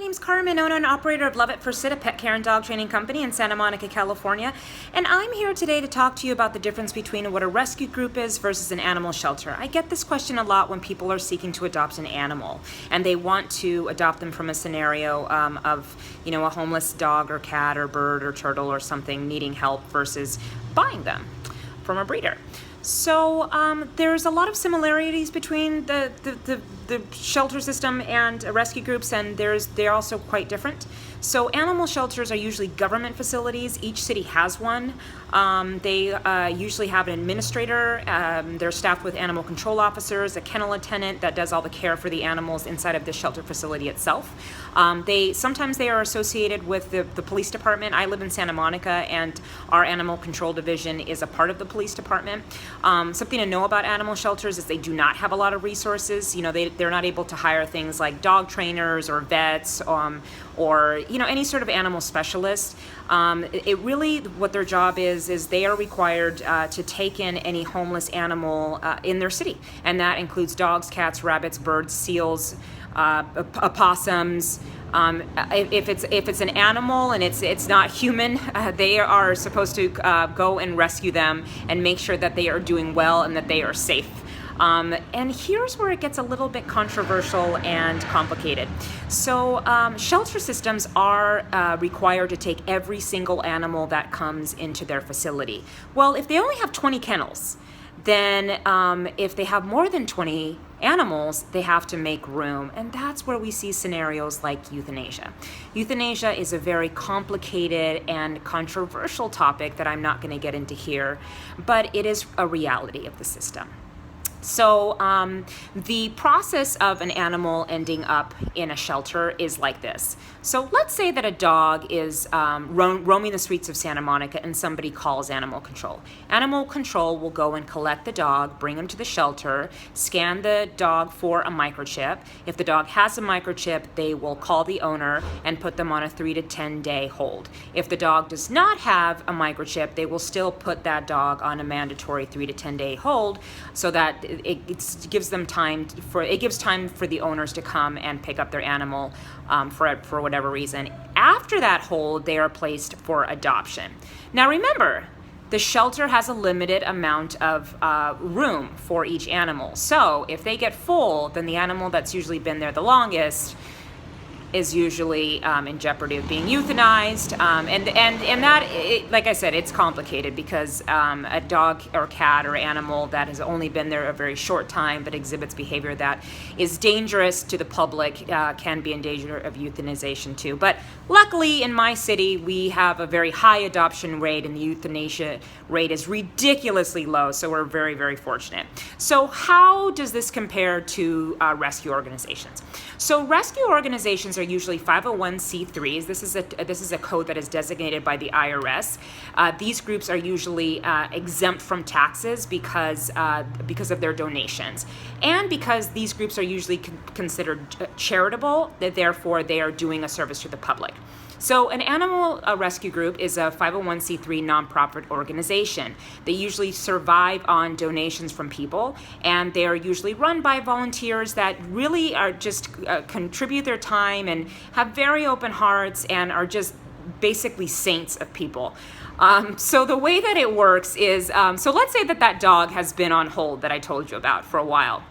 name's Carmen, owner and operator of Love It for Sid, a pet care and dog training company in Santa Monica, California. And I'm here today to talk to you about the difference between what a rescue group is versus an animal shelter. I get this question a lot when people are seeking to adopt an animal and they want to adopt them from a scenario of, a homeless dog or cat or bird or turtle or something needing help versus buying them from a breeder. So there's a lot of similarities between the shelter system and rescue groups, and they're also quite different. So animal shelters are usually government facilities. Each city has one. They usually have an administrator. They're staffed with animal control officers, a kennel attendant that does all the care for the animals inside of the shelter facility itself. Sometimes they are associated with the police department. I live in Santa Monica, and our animal control division is a part of the police department. Something to know about animal shelters is they do not have a lot of resources. They're not able to hire things like dog trainers or vets or any sort of animal specialist. What their job is they are required to take in any homeless animal in their city, and that includes dogs, cats, rabbits, birds, seals, opossums. If it's an animal and it's not human, they are supposed to go and rescue them and make sure that they are doing well and that they are safe. And here's where it gets a little bit controversial and complicated. So shelter systems are required to take every single animal that comes into their facility. Well, if they only have 20 kennels, then if they have more than 20 animals, they have to make room. And that's where we see scenarios like euthanasia. Euthanasia is a very complicated and controversial topic that I'm not going to get into here, but it is a reality of the system. So the process of an animal ending up in a shelter is like this. So let's say that a dog is roaming the streets of Santa Monica and somebody calls animal control. Animal control will go and collect the dog, bring him to the shelter, scan the dog for a microchip. If the dog has a microchip, they will call the owner and put them on a 3 to 10 day hold. If the dog does not have a microchip, they will still put that dog on a mandatory 3 to 10 day hold so that it gives time for the owners to come and pick up their animal for whatever reason. After that hold, they are placed for adoption. Now remember, the shelter has a limited amount of room for each animal. So if they get full, then the animal that's usually been there the longest is usually in jeopardy of being euthanized, and that, like I said, it's complicated because a dog or cat or animal that has only been there a very short time but exhibits behavior that is dangerous to the public can be in danger of euthanization too. But luckily in my city we have a very high adoption rate, and the euthanasia rate is ridiculously low, so we're very, very fortunate. So how does this compare to rescue organizations? So rescue organizations are usually 501c3s. This is a code that is designated by the IRS. These groups are usually exempt from taxes because of their donations, and because these groups are usually considered charitable, that therefore they are doing a service to the public. So an animal rescue group is a 501c3 nonprofit organization. They usually survive on donations from people, and they are usually run by volunteers that really are just contribute their time and have very open hearts and are just basically saints of people. So the way that it works is, so let's say that dog has been on hold that I told you about for a while.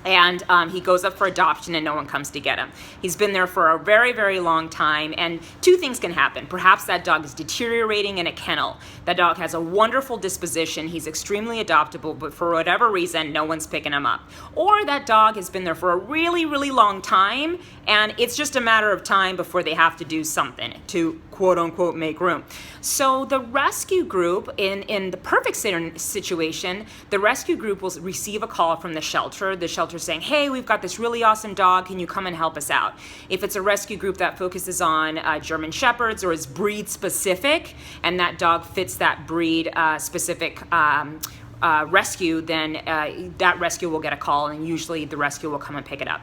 And he goes up for adoption and no one comes to get him. He's been there for a very, very long time, and two things can happen. Perhaps that dog is deteriorating in a kennel. That dog has a wonderful disposition. He's extremely adoptable, but for whatever reason, no one's picking him up. Or that dog has been there for a really, really long time, and it's just a matter of time before they have to do something to quote unquote make room. So the rescue group, in the perfect situation, the rescue group will receive a call from the shelter saying, hey, we've got this really awesome dog, can you come and help us out? If it's a rescue group that focuses on German Shepherds or is breed specific, and that dog fits that breed specific rescue, then that rescue will get a call, and usually the rescue will come and pick it up.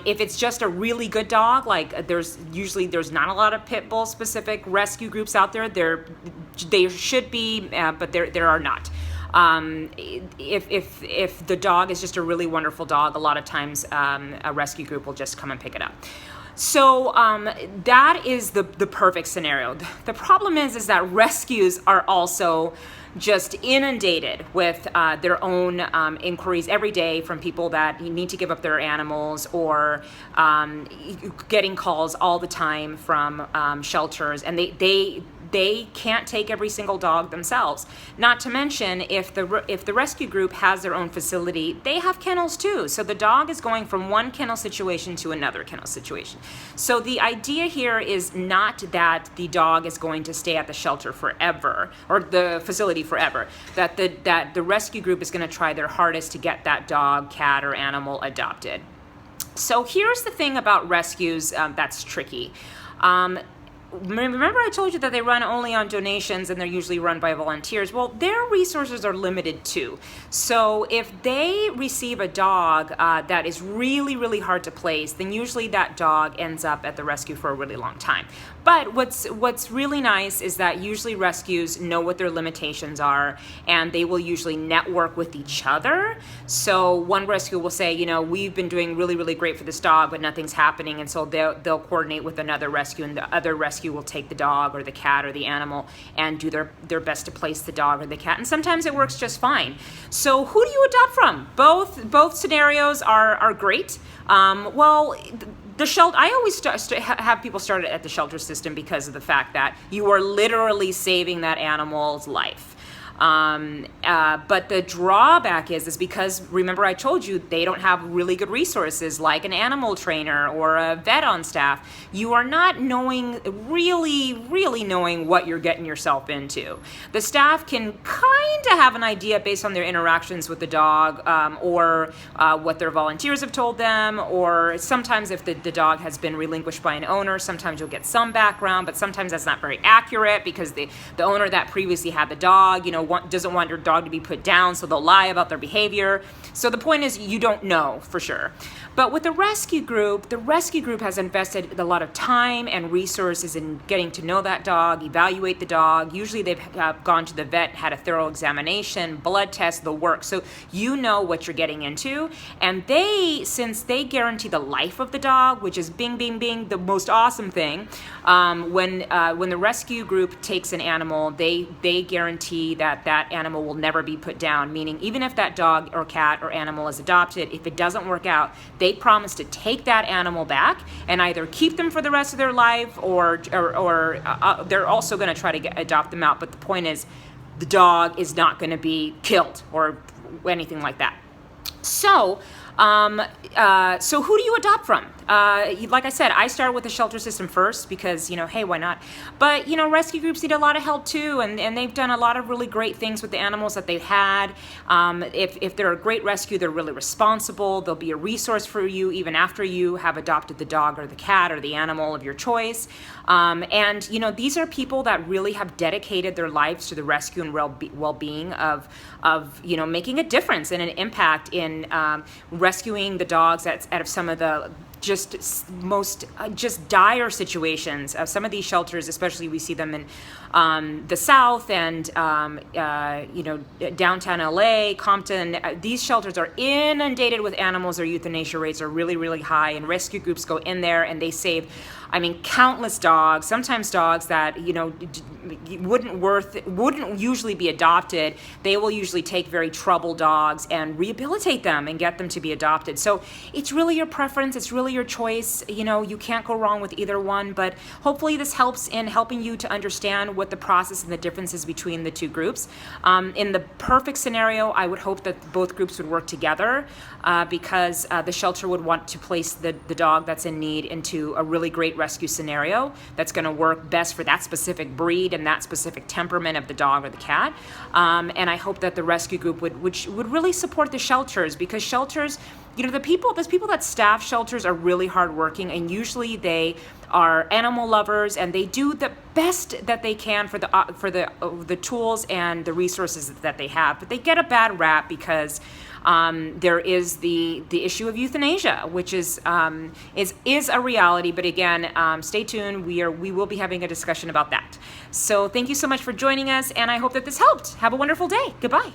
If it's just a really good dog, like there's not a lot of pit bull specific rescue groups out there. They should be, but there are not. If the dog is just a really wonderful dog, a lot of times a rescue group will just come and pick it up. So that is the perfect scenario. The problem is that rescues are also just inundated with their own inquiries every day from people that need to give up their animals, or getting calls all the time from shelters, and they can't take every single dog themselves. Not to mention, if the rescue group has their own facility, they have kennels too. So the dog is going from one kennel situation to another kennel situation. So the idea here is not that the dog is going to stay at the shelter forever, or the facility forever. That the rescue group is going to try their hardest to get that dog, cat, or animal adopted. So here's the thing about rescues that's tricky. Remember I told you that they run only on donations and they're usually run by volunteers? Well, their resources are limited too. So if they receive a dog that is really, really hard to place, then usually that dog ends up at the rescue for a really long time. But what's really nice is that usually rescues know what their limitations are, and they will usually network with each other. So one rescue will say, we've been doing really, really great for this dog, but nothing's happening, and so they'll coordinate with another rescue, and the other rescue will take the dog or the cat or the animal and do their best to place the dog or the cat. And sometimes it works just fine. So who do you adopt from? Both scenarios are great. The shelter, I always have people start at the shelter system because of the fact that you are literally saving that animal's life. But the drawback is because, remember I told you, they don't have really good resources like an animal trainer or a vet on staff. You are not really knowing what you're getting yourself into. The staff can kind of have an idea based on their interactions with the dog, or what their volunteers have told them, or sometimes if the dog has been relinquished by an owner, sometimes you'll get some background, but sometimes that's not very accurate because the owner that previously had the dog, doesn't want your dog to be put down, so they'll lie about their behavior. So the point is, you don't know for sure. But with the rescue group has invested a lot of time and resources in getting to know that dog, evaluate the dog. Usually they've gone to the vet, had a thorough examination, blood test, the work. So you know what you're getting into. And since they guarantee the life of the dog, which is bing, bing, bing, the most awesome thing, when the rescue group takes an animal, they guarantee that animal will never be put down, meaning even if that dog or cat or animal is adopted, if it doesn't work out, they promise to take that animal back and either keep them for the rest of their life, or they're also going to try to adopt them out. But the point is, the dog is not going to be killed or anything like that. So who do you adopt from? Like I said, I started with the shelter system first because, hey, why not? But, rescue groups need a lot of help too, and they've done a lot of really great things with the animals that they've had. If they're a great rescue, they're really responsible. They'll be a resource for you even after you have adopted the dog or the cat or the animal of your choice. And these are people that really have dedicated their lives to the rescue and well-being of making a difference and an impact in rescuing the dogs out of some of the most dire situations. Some of these shelters, especially we see them in the South and downtown LA, Compton. These shelters are inundated with animals. Their euthanasia rates are really, really high, and rescue groups go in there and they save countless dogs, sometimes dogs that, wouldn't usually be adopted. They will usually take very troubled dogs and rehabilitate them and get them to be adopted. So it's really your preference. It's really your choice. You can't go wrong with either one, but hopefully this helps in helping you to understand what the process and the differences between the two groups. In the perfect scenario, I would hope that both groups would work together because the shelter would want to place the dog that's in need into a really great rescue scenario that's going to work best for that specific breed and that specific temperament of the dog or the cat. And I hope that the rescue group would really support the shelters, because shelters, those people that staff shelters are really hardworking, and usually they are animal lovers and they do the best that they can for the tools and the resources that they have. But they get a bad rap because there is the issue of euthanasia, which is a reality. But again, stay tuned. We will be having a discussion about that. So thank you so much for joining us, and I hope that this helped. Have a wonderful day. Goodbye.